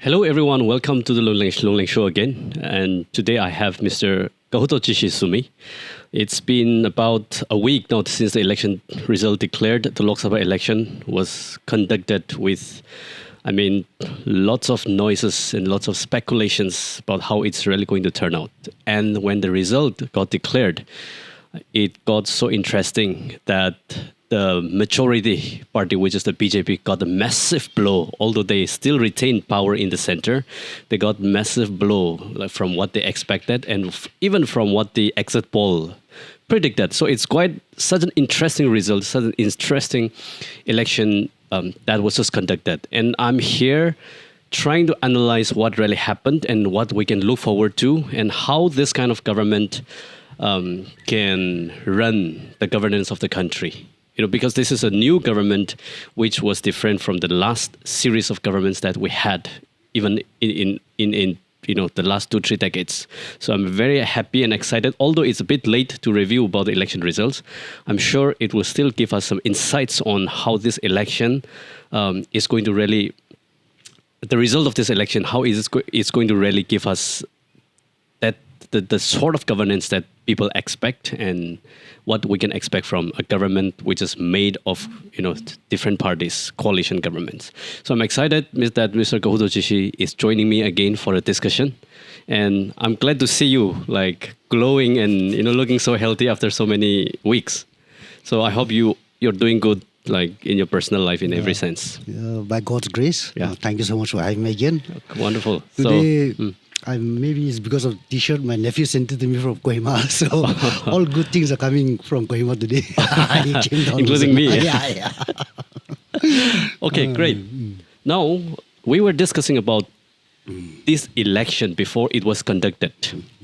Hello, everyone. Welcome to the Lungleng Show again. And today I have Mr. Kahuto Chishisumi. It's been about a week now since the election result declared. The Loksabha election was conducted with, lots of noises and lots of speculations about how it's really going to turn out. And when the result got declared, it got so interesting that the majority party, which is the BJP, got a massive blow. Although they still retained power in the center, they got massive blow from what they expected and even from what the exit poll predicted. So it's quite such an interesting result, such an interesting election that was just conducted. And I'm here trying to analyze what really happened and what we can look forward to and how this kind of government can run the governance of the country. Because this is a new government which was different from the last series of governments that we had, even in the last 2-3 decades. So I'm very happy and excited. Although it's a bit late to review about the election results, I'm sure it will still give us some insights on how this election is going to really, the result of this election, how it's going to really give us that the sort of governance that people expect and what we can expect from a government which is made of different parties, coalition governments. So I'm excited that Mr. Kahuto Chishi is joining me again for a discussion, and I'm glad to see you glowing and looking so healthy after so many weeks. So I hope you're doing good in your personal life in every sense. By God's grace. Yeah. Thank you so much for having me again. Wonderful. Today, maybe it's because of the t-shirt my nephew sent it to me from Kohima. So all good things are coming from Kohima today. He came down including me. Yeah. Okay, great. Now, we were discussing about this election before it was conducted.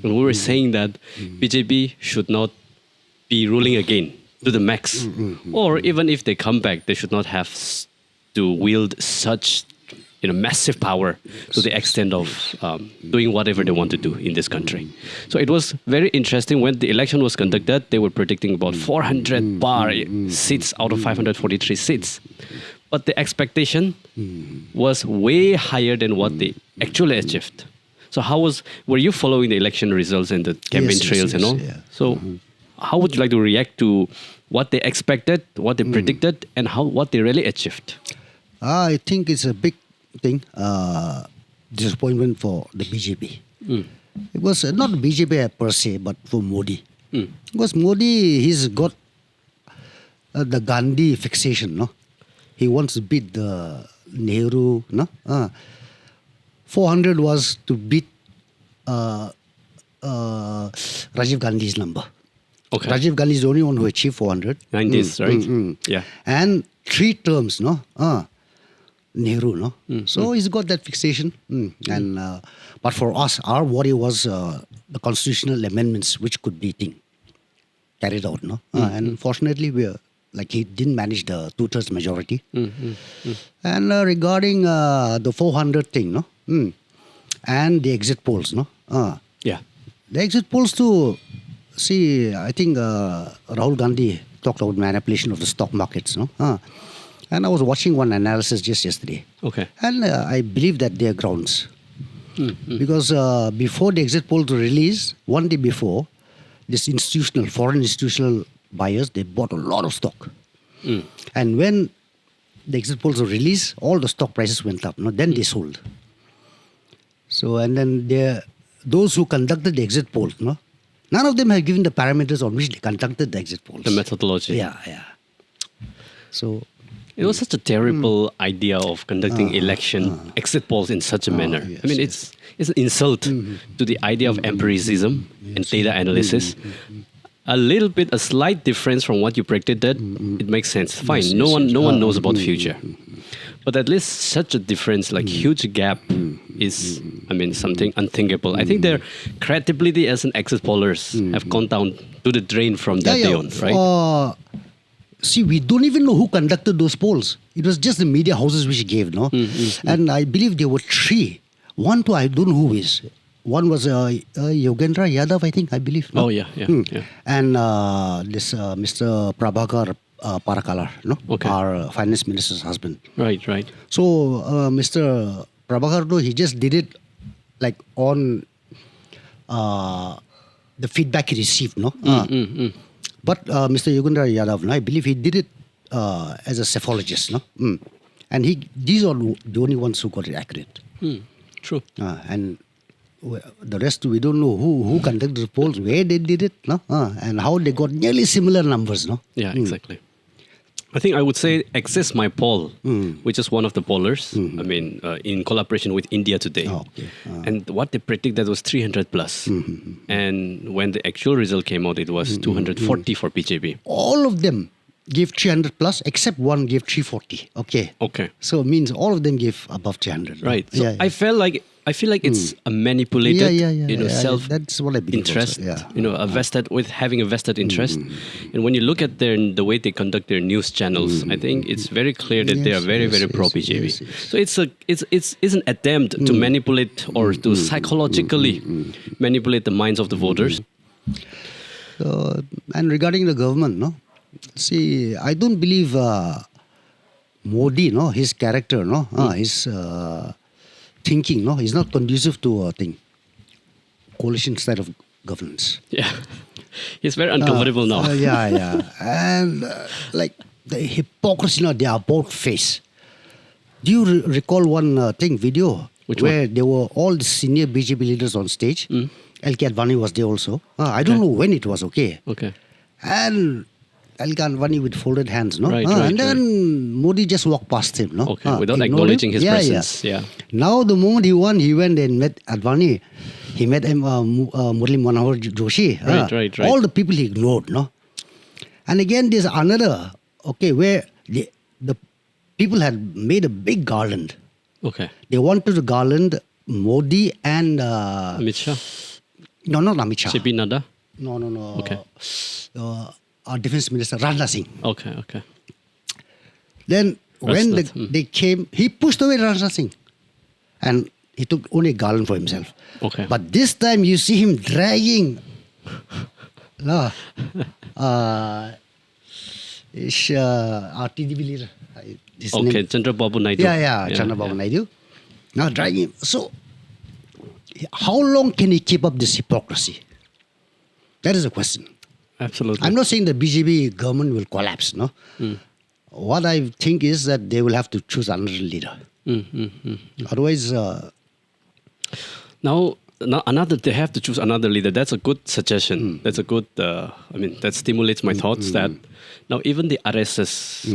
And we were saying that BJP should not be ruling again to the max. Or even if they come back, they should not have to wield such massive power to the extent of doing whatever they want to do in this country. So it was very interesting when the election was conducted. They were predicting about 400 bar seats out of 543 seats. But the expectation was way higher than what they actually achieved. So were you following the election results and the campaign trails and all? Yeah. So how would you like to react to what they expected, what they predicted, and what they really achieved? I think it's a big thing, disappointment for the BJP. It was not BJP per se, but for Modi. Because Modi, he's got the Gandhi fixation, no? He wants to beat the Nehru, no? 400 was to beat Rajiv Gandhi's number. Okay. Rajiv Gandhi is the only one who achieved 400. 90s, right? Yeah. And 3 terms, no? Nehru, no? So he's got that fixation. And but for us, our worry was the constitutional amendments which could be carried out, no? And fortunately, he didn't manage the 2/3 majority. And regarding the 400 thing, no? And the exit polls, no? Yeah. The exit polls too. See, I think Rahul Gandhi talked about manipulation of the stock markets, no? And I was watching one analysis just yesterday. Okay. And I believe that there are grounds. Because before the exit polls were released, one day before, this foreign institutional buyers, they bought a lot of stock. And when the exit polls were released, all the stock prices went up. No? Then they sold. So, and then those who conducted the exit polls, no? None of them have given the parameters on which they conducted the exit polls. The methodology. Yeah. So it was such a terrible idea of conducting exit polls in such a manner. Yes, it's an insult to the idea of empiricism and data analysis. A slight difference from what you predicted, it makes sense. Fine, no one knows about the future. But at least such a difference, huge gap, is, something unthinkable. I think their credibility as an exit pollers have gone down to the drain from that day on, right? See, we don't even know who conducted those polls. It was just the media houses which gave, no? And I believe there were 3. One, I don't know who is. One was Yogendra Yadav, I believe. No? Oh, yeah. And this Mr. Prabhakar Parakalar, no? Okay. Our finance minister's husband. Right. So Mr. Prabhakar, though, he just did it like on the feedback he received, no? But Mr. Yogendra Yadav, no, I believe he did it as a cephalogist, no? And these are the only ones who got it accurate. True. And the rest, we don't know who conducted the polls, where they did it, no? And how they got nearly similar numbers, no? Yeah, exactly. I think I would say Access My Poll, which is one of the pollers, I mean, in collaboration with India Today. And what they predict that was 300 plus. And when the actual result came out, it was 240 for BJP. All of them gave 300 plus, except one gave 340. Okay. So it means all of them gave above 300. Right. So I feel like it's a manipulated, self that's what I believe interest, also. having a vested interest. And when you look at the way they conduct their news channels, I think it's very clear that they are very, very pro BJP. So it's an attempt to manipulate or to psychologically manipulate the minds of the voters. And regarding the government, no, see, I don't believe Modi, no, his character, no, his thinking, no, is not conducive to coalition style of governance. Yeah, he's very uncomfortable now. And like the hypocrisy, no, they are both face. Do you recall one video where there were all the senior BJP leaders on stage? LK Advani was there also. I don't know when it was. Okay. And LK Advani with folded hands, no? And then Modi just walked past him, no? Without acknowledging his presence. Now the moment he won, he went and met Advani. He met Murli Manohar Joshi. Right. All the people he ignored, no? And again, there's another, where the people had made a big garland. They wanted to garland Modi and... Amit Shah? No, not Amit Shah. JP Nadda? No. Our Defense Minister, Rajnath Singh. Okay. Then when they came, he pushed away Rajnath Singh. And he took only a garland for himself. But this time you see him dragging our TDP leader. Chandrababu Naidu. Chandrababu Naidu. Now dragging him. So, how long can he keep up this hypocrisy? That is the question. Absolutely. I'm not saying the BJP government will collapse, no? What I think is that they will have to choose another leader. Otherwise... Now, they have to choose another leader. That's a good suggestion. That's a good, that stimulates my thoughts that now even the RSS,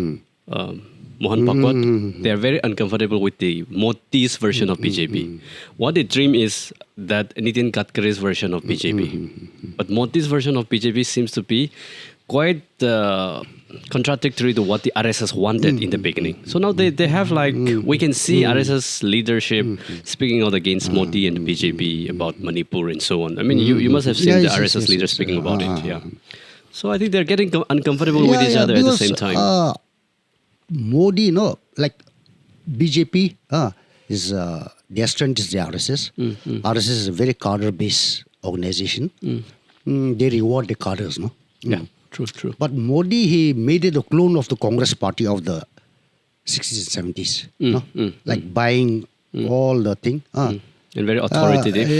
Mohan Bhagwat, they are very uncomfortable with the Modi's version of BJP. What they dream is that Nitin Gadkari's version of BJP. But Modi's version of BJP seems to be quite contradictory to what the RSS wanted in the beginning. So now they have we can see RSS leadership speaking out against Modi and the BJP about Manipur and so on. I mean, you must have seen the RSS leaders speaking about it. So I think they're getting uncomfortable with each other at the same time. Modi, BJP is their strength is the RSS. RSS is a very cadre-based organization. They reward the cadres, no? Yeah, true. But Modi, he made it a clone of the Congress party of the 60s and 70s, buying all the thing. And very authoritative.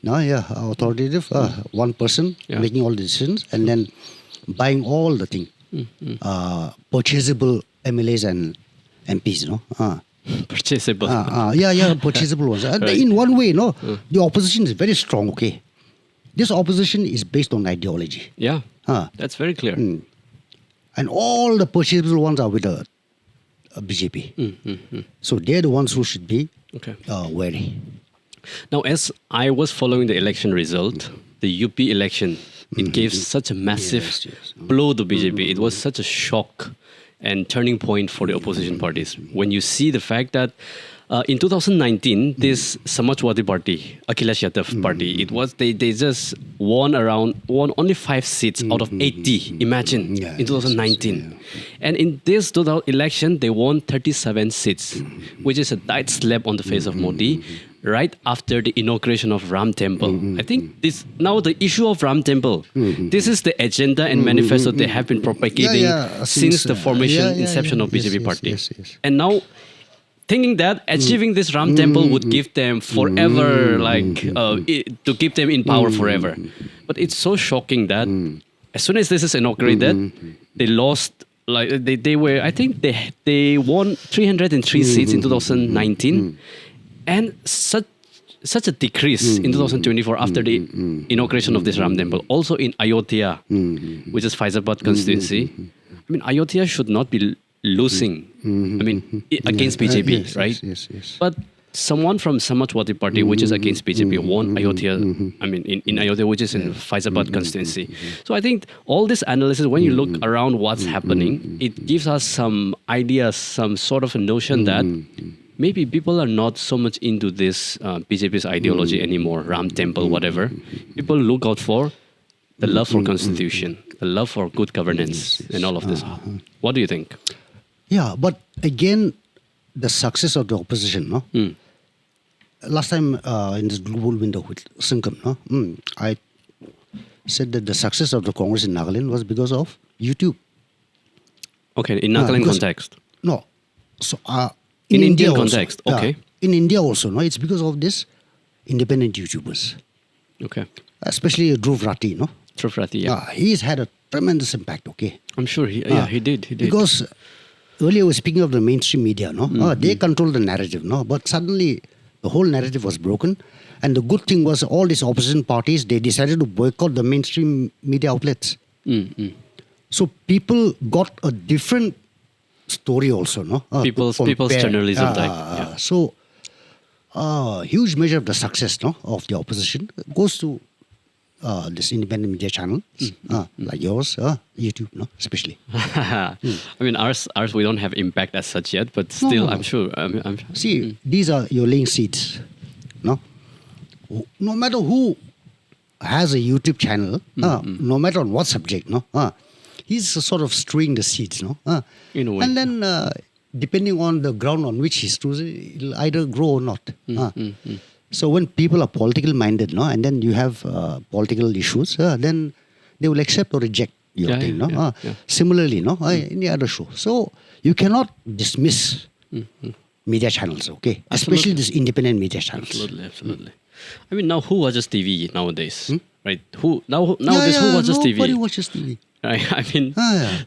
Authoritative. One person making all the decisions and then buying all the thing. Purchasable MLAs and MPs, no? Purchasable. Purchasable ones. In one way, the opposition is very strong, okay? This opposition is based on ideology. Yeah, that's very clear. And all the purchasable ones are with the BJP. So they're the ones who should be wary. Now, as I was following the election result, the UP election, it gave such a massive blow to BJP. It was such a shock and turning point for the opposition parties. When you see the fact that in 2019, this Samajwadi Party, Akhilesh Yadav Party, it was they just won only 5 seats out of 80. Imagine in 2019, and in this total election, they won 37 seats, which is a tight slap on the face of Modi. Right after the inauguration of Ram Temple. I think now the issue of Ram Temple, this is the agenda and manifesto they have been propagating since the formation, inception of BJP party. And now thinking that achieving this Ram temple would give them forever, to keep them in power forever. But it's so shocking that as soon as this is inaugurated, they lost. Like they were, I think they won 303 seats in 2019, and such a decrease in 2024 after the inauguration of this Ram temple. Also in Ayodhya, which is Faizabad constituency. I mean, Ayodhya should not be losing. I mean, against BJP, right? Yes. But someone from Samajwadi Party, which is against BJP, won Ayodhya. I mean, in Ayodhya, which is in Faizabad constituency. So I think all this analysis, when you look around what's happening, it gives us some ideas, some sort of a notion that maybe people are not so much into this BJP's ideology anymore, Ram temple, whatever. People look out for the love for constitution, the love for good governance, and all of this. What do you think? Yeah, but again, the success of the opposition, no? Last time in this global window with Singham, no? I said that the success of the Congress in Nagaland was because of YouTube. Okay, in Nagaland context. No. So in Indian also, context, okay. In India also, no? It's because of this independent YouTubers. Okay. Especially Dhruv Rathi, no? Dhruv Rathi, yeah. He's had a tremendous impact, okay? I'm sure he did. Because earlier we were speaking of the mainstream media, no? They control the narrative, no? But suddenly the whole narrative was broken. And the good thing was all these opposition parties, they decided to boycott the mainstream media outlets. So people got a different story also, no? People's journalism type. Yeah. So huge measure of the success, no, of the opposition goes to this independent media channel, like yours, YouTube, no, especially. I mean, ours we don't have impact as such yet, but still, No. I'm sure. See, these are your laying seeds, no. No matter who has a YouTube channel, no matter on what subject, no, he's sort of strewing the seeds, no. In a way. And then depending on the ground on which he strews it, it'll either grow or not. So when people are political minded, no, and then you have political issues, then they will accept or reject your thing, no. Similarly, no, in the other show. So you cannot dismiss media channels, okay, especially this independent media channels. Absolutely. I mean, now who watches TV nowadays, right? Who nowadays who watches TV? Nobody watches TV. Right. I mean,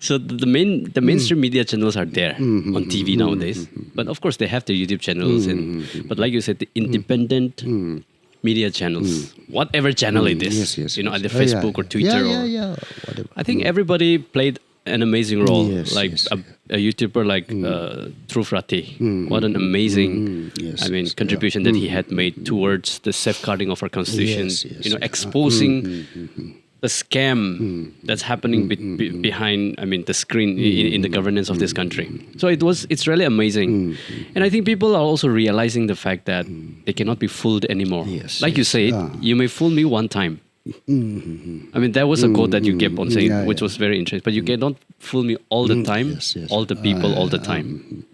so the mainstream media channels are there on TV nowadays, but of course they have their YouTube channels, but like you said, the independent media channels, whatever channel it is, Yes. either Facebook or Twitter or whatever. I think everybody played an amazing role, Yes. a YouTuber like Dhruv Rathi. What an amazing, contribution that he had made towards the safeguarding of our constitution. Yes. Exposing the scam that's happening behind, the screen in the governance of this country. So it's really amazing. And I think people are also realizing the fact that they cannot be fooled anymore. Yes, like you said, you may fool me one time. I mean, there was a quote that you kept on saying, which was very interesting. But you cannot fool me all the time, all the people, all the time.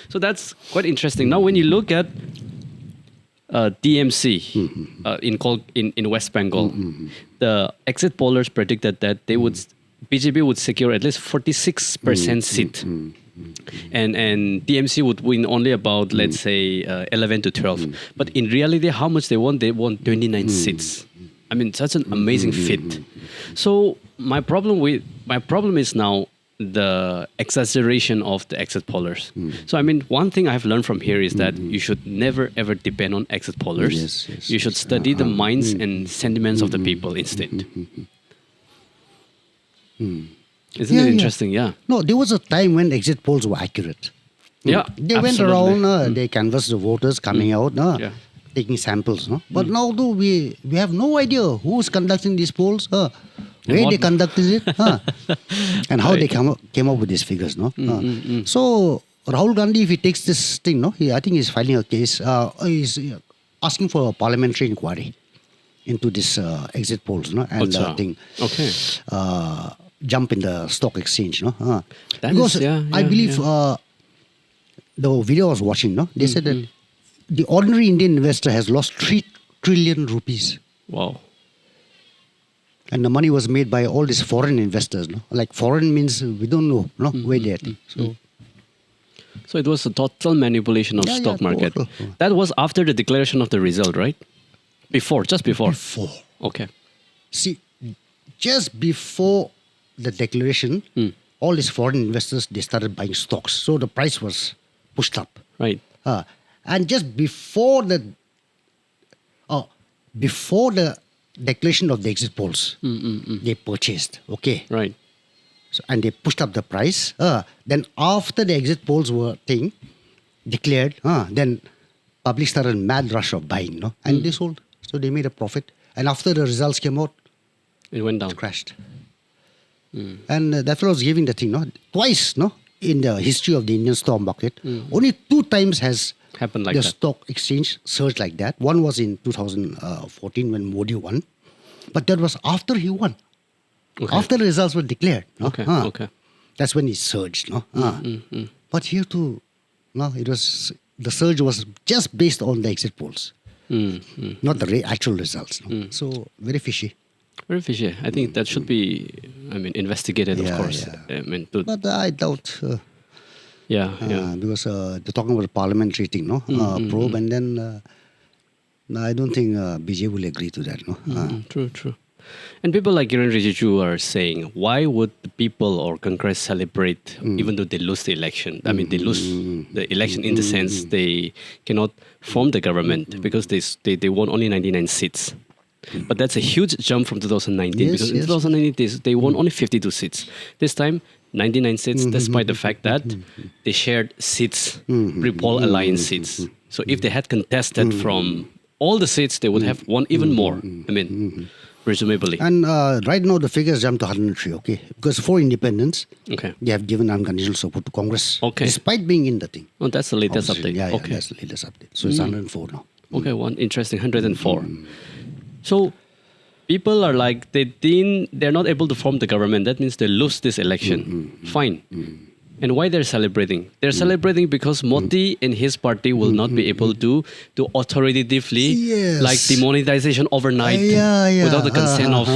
So that's quite interesting. Now, when you look at DMC in West Bengal, the exit pollers predicted that BJP would secure at least 46% seat. And DMC would win only about, let's say, 11 to 12. But in reality, how much they won? They won 29 seats. I mean, such an amazing feat. So my problem is now the exaggeration of the exit pollers. So I mean, one thing I've learned from here is that you should never ever depend on exit pollers. Yes. You should study the minds and sentiments of the people instead. Isn't it interesting? Yeah. No, there was a time when exit polls were accurate. Yeah, they went around, they canvassed the voters coming out, taking samples. No? But now though we have no idea who's conducting these polls, where they conducted it, and how they came up with these figures. No? So Rahul Gandhi, if he takes this thing, I think he's filing a case. He's asking for a parliamentary inquiry into this exit polls, and jump in the stock exchange. Because I believe the video I was watching, they said that the ordinary Indian investor has lost 3 trillion rupees. Wow. And the money was made by all these foreign investors. Like foreign means we don't know where they're at. So So it was a total manipulation of stock market. Total. That was after the declaration of the result, right? Just before. Before. Okay. See, just before the declaration, all these foreign investors, they started buying stocks. So the price was pushed up. Right. And just before the declaration of the exit polls, they purchased. Okay. Right. So, and they pushed up the price. Then after the exit polls were declared, then public started a mad rush of buying, no? And they sold. So they made a profit. And after the results came out, It went down. it crashed. And that's what I was giving the thing, no? Twice, no? In the history of the Indian stock market, only 2 times has Happened like the that. stock exchange surged like that. One was in 2014 when Modi won. But that was after he won. Okay. After the results were declared. No? Okay. Okay. That's when it surged. No? But here too, no, the surge was just based on the exit polls, not the actual results. No? So very fishy. Very fishy. I think that should be, investigated, of Yeah, course. yeah. But But I doubt. yeah. Because they're talking about a parliamentary thing, no? Probe, and then I don't think BJ will agree to that, no? True. And people like Kiran Rijiju are saying, why would the people or Congress celebrate even though they lose the election? I mean, they lose the election in the sense they cannot form the government because they won only 99 seats. But that's a huge jump from 2019 Yes, because in yes. 2019 they won only 52 seats. This time, 99 seats, despite the fact that they shared seats, pre-poll alliance seats. So if they had contested from all the seats, they would have won even more. Presumably. And right now the figures jump to 103, okay? Because 4 independents, Okay. they have given unconditional support to Congress. Okay. Despite being in the thing. Oh, that's the latest Obviously, update. Yeah, Okay. that's the latest update. So it's 104 now. Okay, one interesting 104. So people are like they're not able to form the government. That means they lose this election. Fine. And why they're celebrating? They're celebrating because Modi and his party will not be able to authoritatively Yes. like demonetization overnight Yeah. without the consent of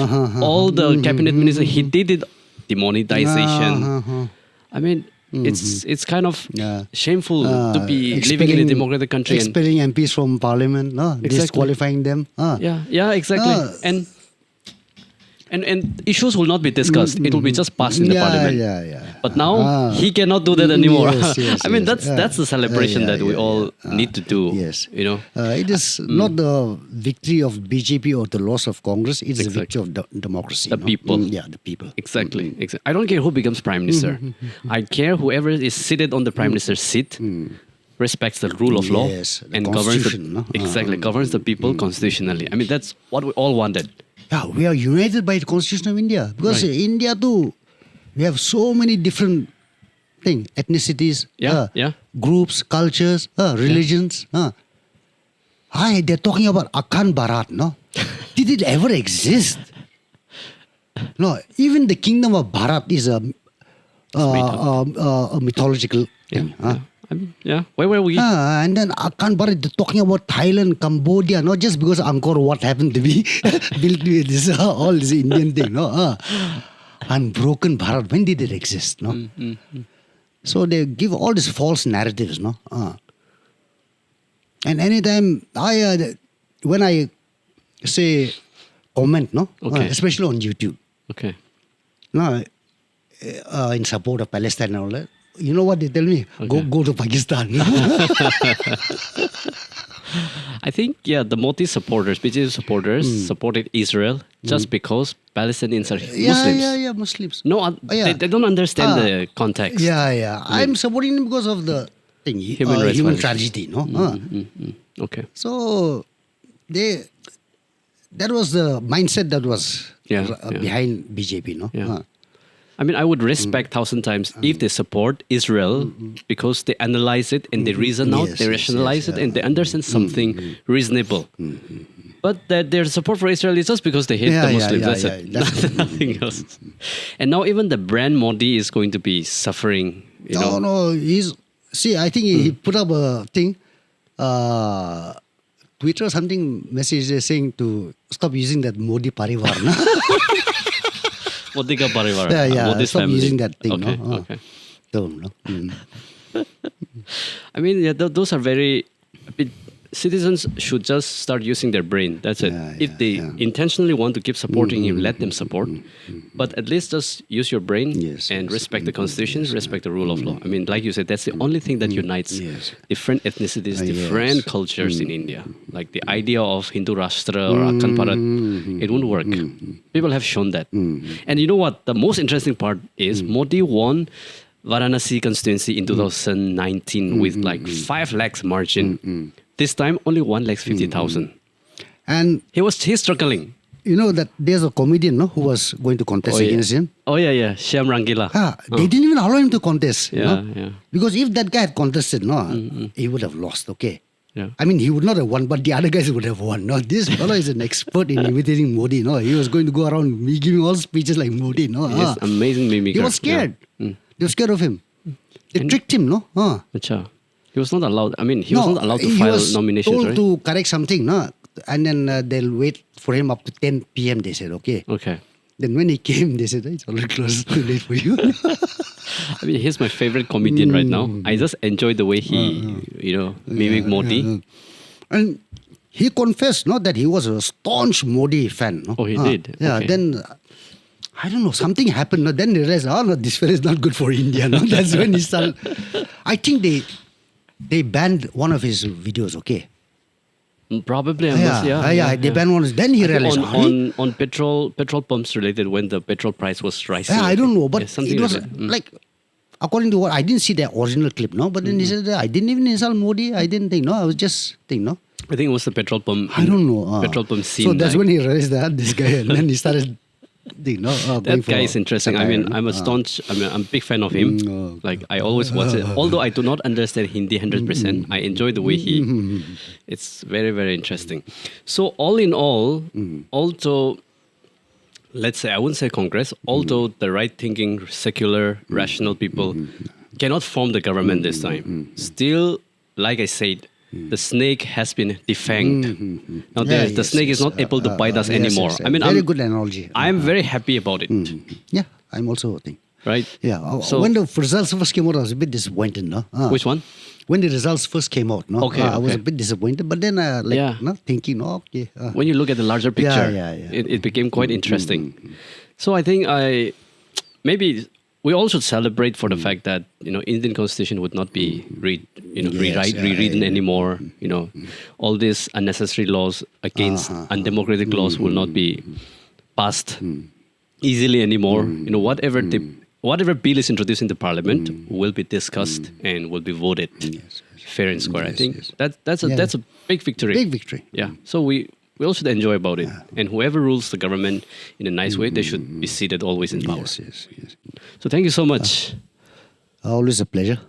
all the cabinet ministers. He did it demonetization. I mean, it's kind of Yeah. shameful to be living in a democratic country and expelling MPs from parliament, no? Disqualifying them. yeah, exactly. And issues will not be discussed. It will be just passed in the parliament. Yeah. But now he cannot do that anymore. Yes, I mean, yes. that's the celebration that we all yeah. need to do. Yes. You know. It is not the victory of BJP or the loss of Congress. It's the victory of democracy. The people. The people. Exactly. I don't care who becomes prime minister. I care whoever is seated on the prime minister's seat respects the rule of law Yes, the and governs constitution, no? governs the people constitutionally. I mean, that's what we all wanted. Yeah, we are united by the Constitution of India. Because Right. India too, we have so many different ethnicities, Yeah. groups, cultures, religions. Hi, they're talking about Akan Bharat, no? Did it ever exist? No, even the kingdom of Bharat is a mythological thing. I mean, where were we? And then Akan Bharat, they're talking about Thailand, Cambodia, not just because Angkor Wat happened to be built with this, all this Indian thing, no? Unbroken Bharat, when did it exist, no? So they give all these false narratives, no? And anytime when I say comment, no? Okay. Especially on YouTube, Okay. no, in support of Palestine and all that, you know what they tell me? Go to Pakistan. I think, the Modi supporters, BJP supporters supported Israel just because Palestinians are Muslims. Yeah, Muslims. No, Yeah. they don't understand the context. Yeah. I'm supporting them because of the thing, Human rights human violation. tragedy, no? Okay. So that was the mindset that was Yeah. behind BJP, no? Yeah. I mean, I would respect 1,000 times if they support Israel because they analyze it and they reason out, Yes, they yes, rationalize it, and they understand something reasonable. But that their support for Israel is just because they hate the Muslims. That's it. Nothing else. And now even the brand Modi is going to be suffering. You know. No. I think he put up a thing, Twitter or something, message saying to stop using that Modi Parivar. No? Modi ka parivar. Yeah, Modi's stop family. using that thing. Okay, no? okay. Term, no? I mean, yeah, those are very. I mean, citizens should just start using their brain. That's it. If they intentionally want to keep supporting him, let them support. But at least just use your brain and respect the constitution, respect the rule of law. I mean, like you said, that's the only thing that unites different ethnicities, different cultures in India. Like the idea of Hindu Rashtra or Akhand Bharat, it won't work. People have shown that. And you know what? The most interesting part is Modi won Varanasi constituency in 2019 with like 5 lakhs margin. This time, only 1,50,000. And He's struggling. you know that there's a comedian who was going to contest against him. Oh, yeah. Shyam Rangila. They didn't even allow him to contest. Yeah. Because if that guy had contested, he would have lost, okay? Yeah. I mean, he would not have won, but the other guys would have won. No, this fellow is an expert in imitating Modi. No, he was going to go around giving all speeches like Modi. No, He's amazing mimicry. he was scared. They were scared of him. They tricked him. No, Acha. He was not allowed. I mean, he was not allowed to file nominations, told right? to correct something. No, and then they'll wait for him up to 10 p.m. They said, okay. Okay. Then when he came, they said, it's already close. Too late for you. I mean, he's my favorite comedian right now. I just enjoy the way he, mimic Modi. And he confessed, that he was a staunch Modi fan. No? Oh, he did? Yeah, Okay. then, I don't know, something happened. No? Then they realized, no, this fellow is not good for India. No? That's when he started. I think they banned one of his videos, okay? Probably, they banned one. Then he realized. On petrol pumps related when the petrol price was rising. Yeah, I don't know, but something it was like that. like, according to what, I didn't see the original clip, no? But then he said, I didn't even insult Modi. I didn't think, I was just thinking, no? I think it was the petrol pump. I don't know. Petrol pump scene. So that's when he realized that, this guy, and then he started thinking, that guy is interesting. I mean, I'm a big fan of him. Like, I always watch it. Although I do not understand Hindi 100%, I enjoy the way it's very, very interesting. So, all in all, although, let's say, I wouldn't say Congress, although the right-thinking, secular, rational people cannot form the government this time, still, like I said, the snake has been defanged. Now, the snake is not able to bite us anymore. I mean, very good analogy. I'm very happy about it. Yeah, I'm also think. Right? Yeah. So, when the results first came out, I was a bit disappointed. No? Which one? When the results first came out, no? Okay, I was a bit disappointed. But then, thinking, okay. When you look at the larger picture, Yeah. It became quite interesting. So I think maybe we all should celebrate for the fact that Indian constitution would not be rewritten anymore. All these unnecessary laws against undemocratic laws will not be passed easily anymore. Whatever bill is introduced in the parliament will be discussed and will be voted fair and square. I think that's a big victory. Big victory. Yeah. So we all should enjoy about it. And whoever rules the government in a nice way, they should be seated always in power. Yes. So thank you so much. Always a pleasure.